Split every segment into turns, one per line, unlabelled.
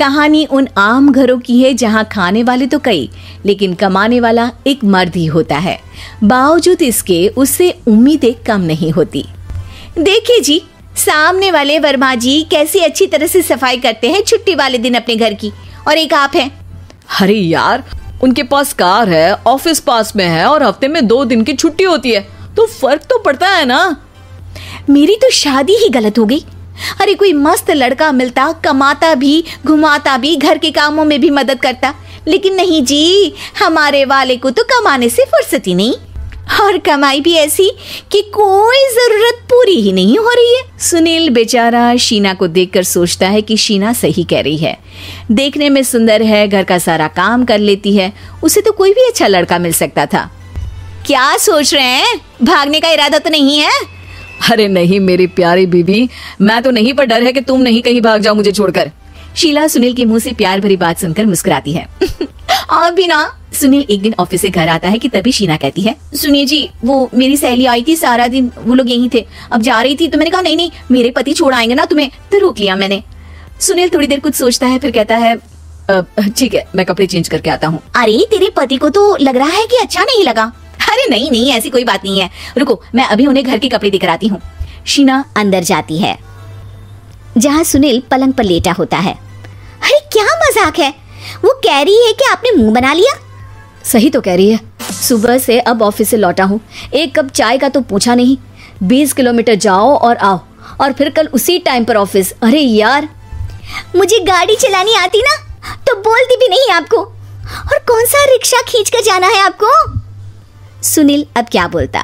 कहानी उन आम घरों की है जहां खाने वाले तो कई, लेकिन कमाने वाला एक मर्द ही होता है। बावजूद इसके उससे उम्मीदें कम नहीं होती। देखिए जी, सामने वाले वर्मा जी कैसी अच्छी तरह से सफाई करते हैं छुट्टी वाले दिन अपने घर की, और एक आप हैं।
अरे यार, उनके पास कार है, ऑफिस पास में है और हफ्ते में 2 दिन की छुट्टी होती है, तो फर्क तो पड़ता है ना।
मेरी तो शादी ही गलत हो गई। अरे कोई मस्त लड़का मिलता, कमाता भी, घुमाता भी, घर के कामों में भी मदद करता, लेकिन नहीं जी, हमारे वाले को तो कमाने से फुर्सत ही नहीं, और कमाई भी ऐसी कि कोई जरूरत पूरी ही नहीं हो रही है। सुनील बेचारा शीना को देखकर सोचता है कि शीना सही कह रही है। देखने में सुंदर है, घर का सारा काम कर लेती है, उसे तो कोई भी अच्छा लड़का मिल सकता था। क्या सोच रहे हैं? भागने का इरादा तो नहीं है?
अरे नहीं मेरी प्यारी बीबी, मैं तो नहीं, पर डर है कि तुम नहीं कहीं भाग जाओ मुझे छोड़कर।
शीला सुनील के मुंह से प्यार भरी बात सुनकर मुस्कुराती है। और भी ना। सुनील एक दिन ऑफिस से घर आता है कि तभी शीना कहती है, सुनिए जी, वो मेरी सहेली आई थी, सारा दिन वो लोग यहीं थे, अब जा रही थी तो मैंने कहा नहीं, मेरे पति छोड़ आएंगे ना तुम्हें, तो रोक लिया मैंने। सुनील थोड़ी देर कुछ सोचता है, फिर कहता है,
ठीक है, मैं कपड़े चेंज करके आता हूँ।
अरे तेरे पति को तो लग रहा है कि अच्छा नहीं लगा। अरे नहीं, ऐसी कोई बात नहीं है, रुको, मैं अभी उन्हें घर के कपड़े दिखलाती हूँ। शीना अंदर जाती है जहाँ सुनील पलंग पर लेटा होता है। अरे क्या मजाक है, वो कह रही है कि आपने मुंह बना लिया।
सही तो कह रही है,
सुबह से अब ऑफिस से लौटा हूँ, एक कप चाय का तो पूछा नहीं, 20 किलोमीटर जाओ और आओ, और फिर कल उसी टाइम पर ऑफिस। अरे यार, मुझे गाड़ी चलानी आती ना तो बोलती भी नहीं आपको, और कौन सा रिक्शा खींच कर जाना है आपको। सुनील अब क्या बोलता।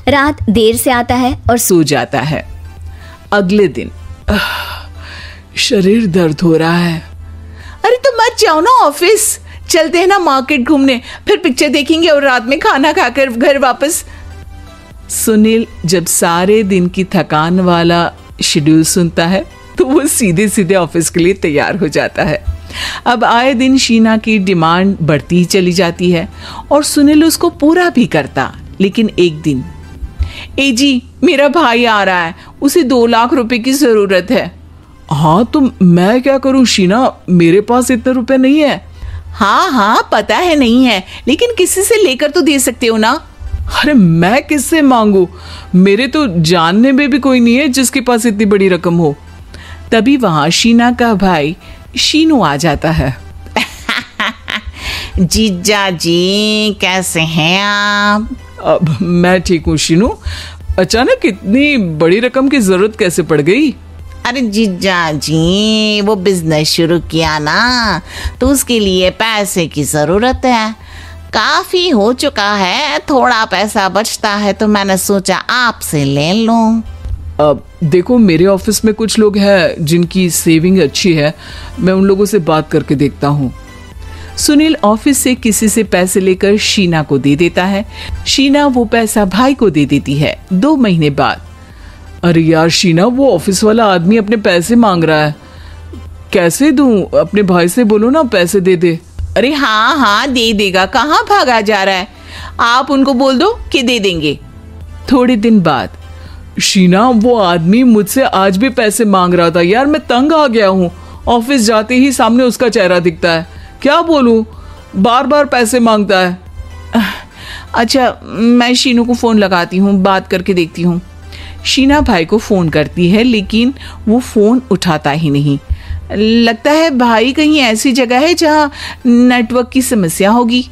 रात देर से आता है और
सो जाता है। अगले दिन शरीर दर्द हो रहा है। अरे तो मत जाओ ना ऑफिस, चलते हैं ना मार्केट घूमने, फिर पिक्चर देखेंगे और रात में खाना खाकर घर वापस। सुनील जब सारे दिन की थकान वाला शेड्यूल सुनता है तो वो सीधे सीधे ऑफिस के लिए तैयार हो जाता है। अब आए दिन शीना की डिमांड बढ़ती ही चली जाती है और सुनील उसको पूरा भी करता। लेकिन एक दिन, ए जी, मेरा भाई आ रहा है, उसे 2 लाख रुपए की जरूरत है।
हाँ तो मैं क्या करूं शीना, मेरे पास इतने रुपए नहीं है।
हाँ पता है नहीं है, लेकिन किसी से लेकर तो दे सकते हो ना।
अरे मैं किससे मांगू, मेरे तो जानने में भी कोई नहीं है जिसके पास इतनी बड़ी रकम हो।
तभी वहां शीना का भाई शीनू आ जाता है।
जीजा जी कैसे हैं आप?
अब मैं ठीक हूँ शीनू, अचानक इतनी बड़ी रकम की जरूरत कैसे पड़ गई?
अरे जीजा जी, वो बिजनेस शुरू किया ना, तो उसके लिए पैसे की जरूरत है। काफी हो चुका है, थोड़ा पैसा बचता है तो मैंने सोचा आपसे ले लूं।
अब देखो, मेरे ऑफिस में कुछ लोग हैं जिनकी सेविंग अच्छी है, मैं उन लोगों से बात करके देखता हूँ।
सुनील ऑफिस से किसी से पैसे लेकर शीना को दे देता है। शीना वो पैसा भाई को दे देती है। 2 महीने बाद,
अरे यार शीना, वो ऑफिस वाला आदमी अपने पैसे मांग रहा है, कैसे दूं? अपने भाई से बोलो ना पैसे दे दे।
अरे हाँ दे देगा, कहाँ भागा जा रहा है, आप उनको बोल दो कि दे देंगे। थोड़े दिन बाद,
शीना, वो आदमी मुझसे आज भी पैसे मांग रहा था यार, मैं तंग आ गया हूँ। ऑफिस जाते ही सामने उसका चेहरा दिखता है, क्या बोलूं, बार बार पैसे मांगता है।
अच्छा, मैं शीनू को फोन लगाती हूँ, बात करके देखती हूँ। शीना भाई को फोन करती है, लेकिन वो फोन उठाता ही नहीं। लगता है भाई कहीं ऐसी जगह है जहाँ नेटवर्क की समस्या होगी।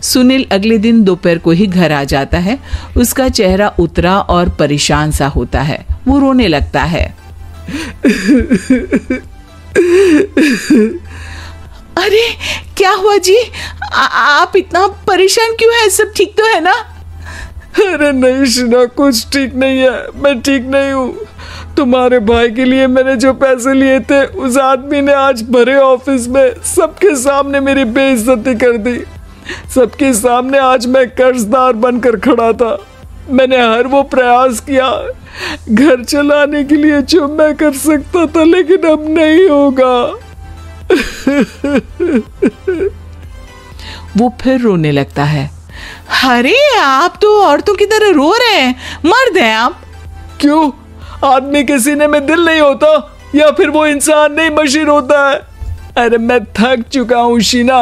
सुनील अगले दिन दोपहर को ही घर आ जाता है। उसका चेहरा उतरा और परेशान सा होता है। वो रोने लगता है। अरे क्या हुआ जी, आप इतना परेशान क्यों हैं? सब ठीक तो है ना?
अरे नहीं शीना, कुछ ठीक नहीं है, मैं ठीक नहीं हूँ। तुम्हारे भाई के लिए मैंने जो पैसे लिए थे, उस आदमी ने आज भरे ऑफिस में सबके सामने मेरी बेइज्जती कर दी। सबके सामने आज मैं कर्जदार बनकर खड़ा था। मैंने हर वो प्रयास किया घर चलाने के लिए जो मैं कर सकता था, लेकिन अब नहीं होगा।
वो फिर रोने लगता है। अरे आप तो औरतों की तरह रो रहे हैं, मर्द हैं आप।
क्यों, आदमी के सीने में दिल नहीं होता, या फिर वो इंसान नहीं मशीन होता है? अरे मैं थक चुका हूँ शीना,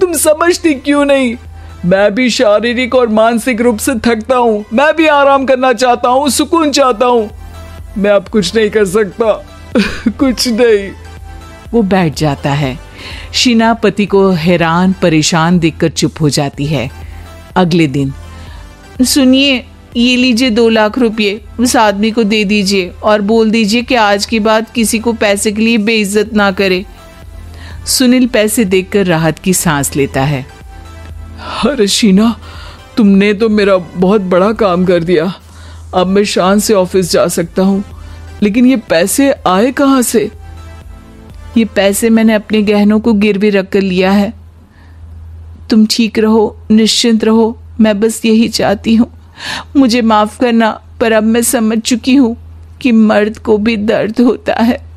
तुम समझती क्यों नहीं? मैं भी शारीरिक और मानसिक रूप से थकता हूँ। मैं भी आराम करना चाहता हूँ, सुकून चाहता हूँ। मैं अब कुछ नहीं कर सकता। कुछ नहीं।
वो बैठ जाता है। शीना पति को हैरान परेशान देखकर चुप हो जाती है। अगले दिन, सुनिए, ये लीजिए 2 लाख रुपए, उस आदमी को दे दीजिए और बोल दीजिए कि आज के बाद किसी को पैसे के लिए बेइज्जत ना करे। सुनील पैसे देखकर राहत की सांस लेता है।
अरे शीना, तुमने तो मेरा बहुत बड़ा काम कर दिया। अब मैं शान से ऑफिस जा सकता हूँ। लेकिन ये पैसे आए कहाँ से?
ये पैसे मैंने अपने गहनों को गिरवी रख कर लिया है। तुम ठीक रहो, निश्चिंत रहो, मैं बस यही चाहती हूँ। मुझे माफ करना, पर अब मैं समझ चुकी हूँ कि मर्द को भी दर्द होता है।